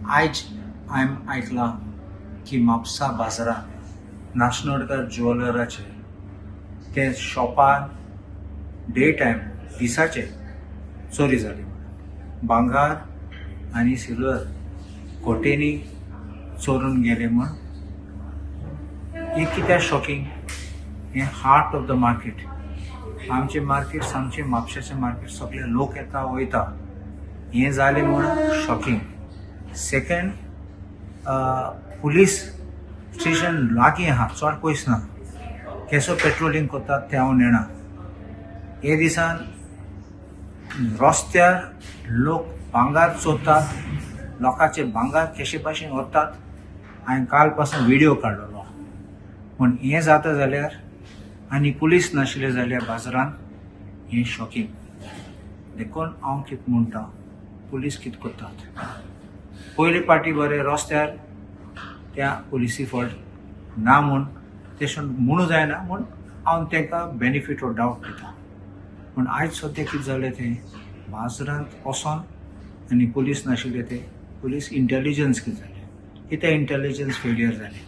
आयज हांवें आयकलां की म्हापसा बाजारांत नाशनोडकर ज्वेलराचे ते शॉपार डे टायम दिसाचे चोरी जाली. भांगार आनी सिल्वर कोटेनी चोरून गेले म्हण हे कित्याक शॉकिंग. हे हार्ट ऑफ द मार्केट. आमचे मार्केट आमचे म्हापशाचे मार्केट सगळे लोक येता वयता. हे जालें म्हण शॉकिंग. सेकंड, पुलीस स्टेशन लागीं आहा, चड पयस ना. केसो पेट्रोलिंग करतात ते हांव नेना. हे दिसान रस्त्यार लोक भांगार चोरतात, लोकांचे भांगार केशे भाशेन व्हरतात. हांवें काल पासून व्हिडिओ काडलेलो. पूण हें जाता जाल्यार आनी पुलीस नाशिल्ले जाल्यार बाजारांत हें शॉकिंग. देखून हांव कितें म्हणटा, पुलीस कितें करतात. पयले पाटी बरें रस्त्यार त्या पुलिसी फॉल्ट ना म्हूण तशें म्हणू जायना म्हूण हांव तांकां बेनिफीट ऑफ डावट दिता. पूण आयज सद्या कितें जालें तें बाजारांत वचोन आनी पुलीस नाशिल्ले ते पुलीस इंटेलिजन्स कितें जालें, कितें इंटेलिजन्स फेलियर जालें,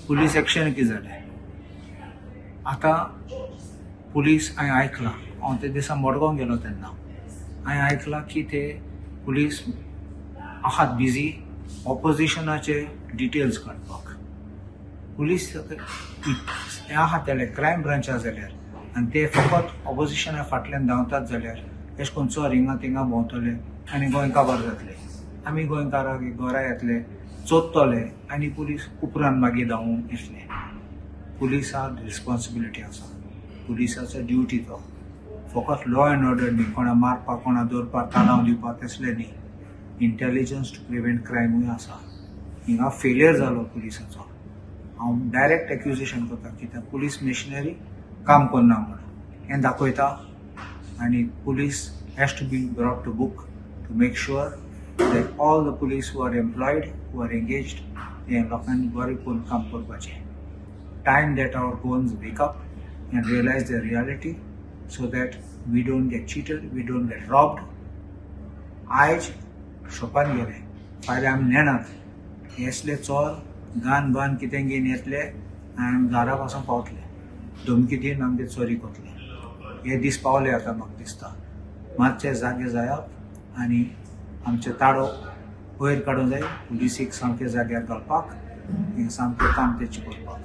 पुलीस एक्शन कितें जालें. आतां पुलीस हांवें आयकलां, हांव ते दिसा मडगांव गेलो तेन्ना हांवें आयकलां की ते पुलीस आहात बिजी ऑपोजिशनाचे डिटेल्स काडपाक. पुलीस हे आहात जाल्यार क्रायम ब्रांचार जाल्यार आनी ते फकत ऑपोजिशना फाटल्यान धांवतात जाल्यार अशें करून चोर हिंगा थिंगा भोंवतले आनी गोंयकार बरें जातले. आमी गोंयकाराक घरा येतले, चोरतले आनी पुलीस उपरांत मागीर धांवून येतले. पुलिसाक रिस्पॉन्सिबिलिटी आसा. पुलिसाचो ड्युटी तो. फकत लॉ एंड ऑर्डर न्ही, कोणा मारपाक कोणा दवरपाक तालाव दिवपाक तसलें न्ही. इंटेलिजन्स टू प्रिवेंट क्रायमूय आसा. हिंगा फेलियर जालो पुलिसाचो. हांव डायरेक्ट एक्युजेशन करता कित्याक पुलीस मेशिनरी काम करना म्हणून हें दाखयता. आनी police has to be brought to book to make sure that all the police who are employed, who are engaged, ते लोकांनी बरें करून काम करपाचें. Time that our goons wake up and realize the reality so that we don't get cheated, we don't get robbed. आयज शॉपान गेले, फाल्यां आमी नेनात. हेसले चोर गान बान कितें घेवन येतले आनी घरा पासून पावतले, धमकी दिवन आमगे चोरी करतले. हे दीस पावले आतां म्हाका दिसता. मातशे जागे जायप आनी आमचे ताळो वयर काडूंक जाय. पुलिसीक सामके जाग्यार घालपाक, सामकें काम तेचें करपाक.